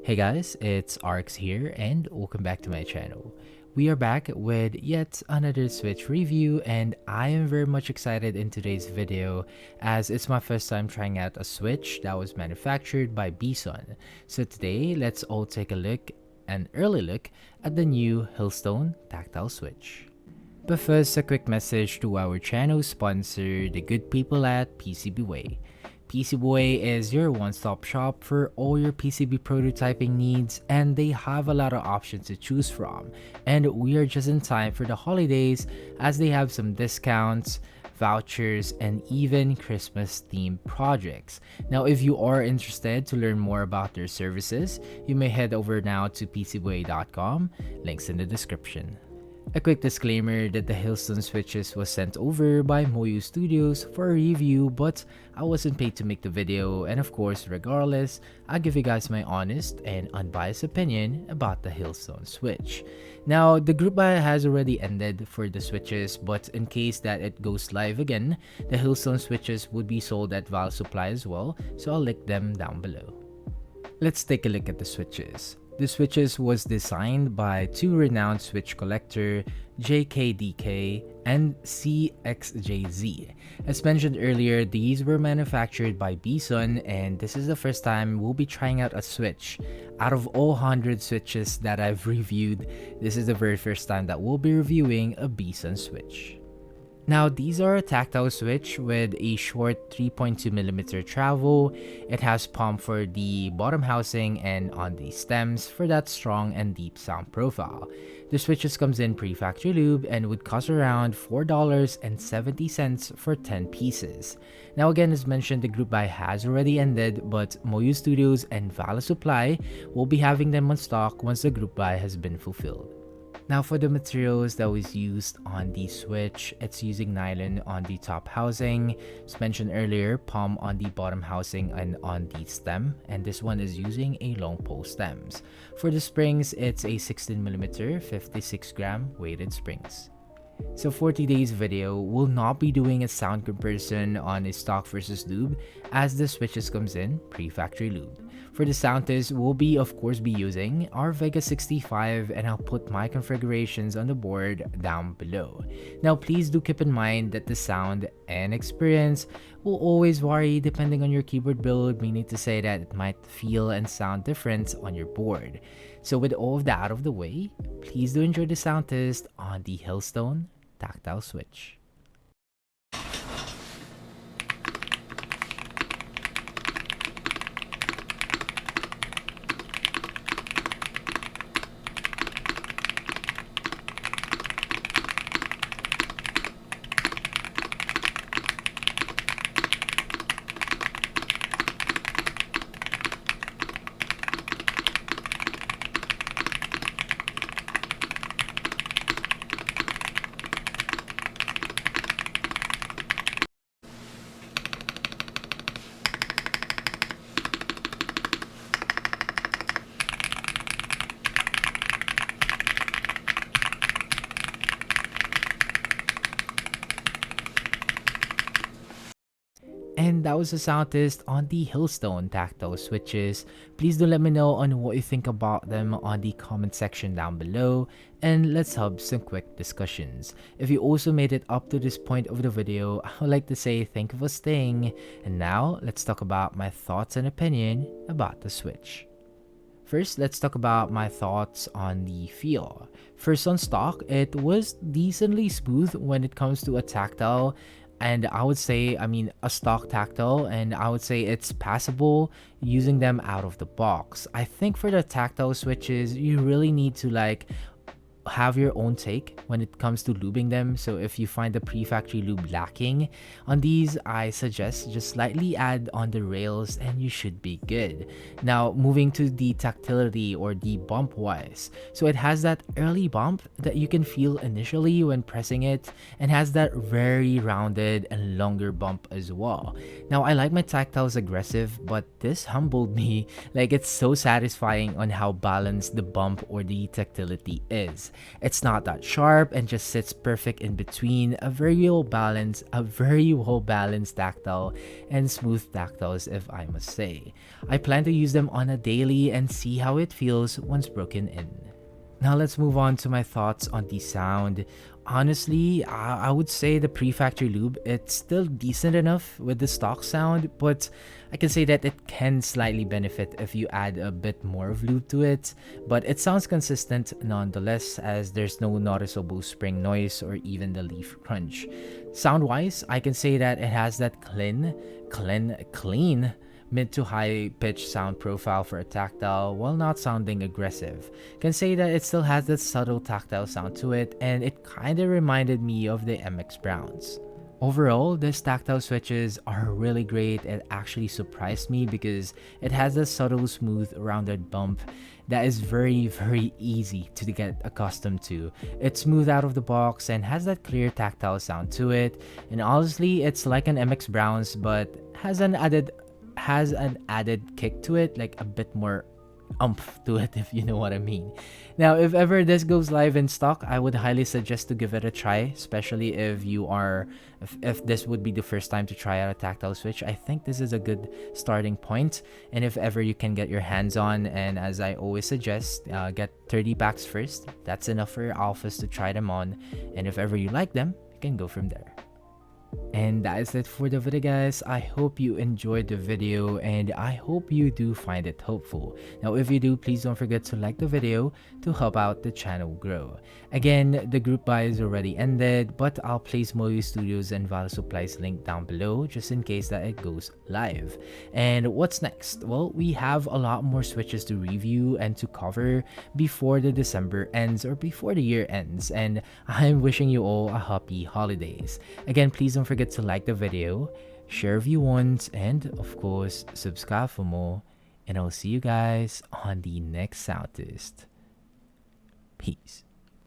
Hey guys, it's Arx here and welcome back to my channel. We are back with yet another Switch review and I am very much excited in today's video as it's my first time trying out a Switch that was manufactured by BSUN. So today, let's all take an early look at the new Hillstone Tactile Switch. But first, a quick message to our channel sponsor, the good people at PCBWay. PCBWay is your one-stop shop for all your PCB prototyping needs, and they have a lot of options to choose from. And we are just in time for the holidays as they have some discounts, vouchers, and even Christmas themed projects. Now, if you are interested to learn more about their services, you may head over now to PCBWay.com, links in the description. A quick disclaimer that the Hillstone Switches was sent over by Moyu Studios for a review, but I wasn't paid to make the video, and of course, regardless, I'll give you guys my honest and unbiased opinion about the Hillstone Switch. Now, the group buy has already ended for the Switches, but in case that it goes live again, the Hillstone Switches would be sold at Val Supply as well, so I'll link them down below. Let's take a look at the Switches. The Switches was designed by two renowned Switch collector, JKDK and CXJZ. As mentioned earlier, these were manufactured by BSUN, and this is the first time we'll be trying out a Switch. Out of all 100 Switches that I've reviewed, this is the very first time that we'll be reviewing a BSUN Switch. Now, these are a tactile switch with a short 3.2mm travel. It has palm for the bottom housing and on the stems for that strong and deep sound profile. The switches comes in pre-factory lube and would cost around $4.70 for 10 pieces. Now again, as mentioned, the group buy has already ended, but Moyu Studios and Vala Supply will be having them on stock once the group buy has been fulfilled. Now for the materials that was used on the Switch, it's using nylon on the top housing, as mentioned earlier, palm on the bottom housing and on the stem, and this one is using a long pole stems. For the springs, it's a 16mm 56-gram weighted springs. So for today's video, we'll not be doing a sound comparison on a stock versus lube as the Switches comes in pre-factory lube. For the sound test, we'll be of course be using our Vega 65 and I'll put my configurations on the board down below. Now please do keep in mind that the sound and experience will always vary depending on your keyboard build, meaning to say that it might feel and sound different on your board. So with all of that out of the way, please do enjoy the sound test on the Hillstone Tactile Switch. And that was a sound test on the Hillstone Tactile Switches. Please do let me know on what you think about them on the comment section down below, and let's have some quick discussions. If you also made it up to this point of the video, I would like to say thank you for staying, and now let's talk about my thoughts and opinion about the Switch. First, let's talk about my thoughts on the feel. First, on stock, it was decently smooth when it comes to a tactile, and I would say, a stock tactile, and I would say it's passable using them out of the box. I think for the tactile switches, you really need to have your own take when it comes to lubing them. So if you find the pre-factory lube lacking on these, I suggest just slightly add on the rails and you should be good. Now moving to the tactility or the bump wise, so it has that early bump that you can feel initially when pressing it, and has that very rounded and longer bump as well. Now I like my tactiles aggressive, but this humbled me. It's so satisfying on how balanced the bump or the tactility is. It's not that sharp and just sits perfect in between a very well balanced tactile and smooth tactiles, if I must say. I plan to use them on a daily and see how it feels once broken in. Now let's move on to my thoughts on the sound. Honestly, I would say the pre-factory lube, it's still decent enough with the stock sound, but I can say that it can slightly benefit if you add a bit more of lube to it, but it sounds consistent nonetheless, as there's no noticeable spring noise or even the leaf crunch. Sound-wise, I can say that it has that clean mid to high pitch sound profile for a tactile while not sounding aggressive. Can say that it still has that subtle tactile sound to it, and it kinda reminded me of the MX Browns. Overall, these tactile switches are really great. It actually surprised me because it has a subtle, smooth, rounded bump that is very easy to get accustomed to. It's smooth out of the box and has that clear tactile sound to it. And honestly, it's like an MX Browns but has an added kick to it, like a bit more umph to it, if you know what I mean. Now, if ever this goes live in stock, I would highly suggest to give it a try, especially if this would be the first time to try out a tactile switch. I think this is a good starting point, and if ever you can get your hands on, and as I always suggest, get 30 packs first. That's enough for your alphas to try them on, and if ever you like them, you can go from there. And that is it for the video, guys. I hope you enjoyed the video and I hope you do find it helpful. Now if you do, please don't forget to like the video to help out the channel grow. Again, the group buy is already ended, but I'll place Moyu Studios and Valor Supplies link down below just in case that it goes live. And what's next? Well, we have a lot more switches to review and to cover before the December ends or before the year ends, and I'm wishing you all a happy holidays. Again, please don't forget to like the video, share if you want, and of course subscribe for more, and I'll see you guys on the next sound test. Peace.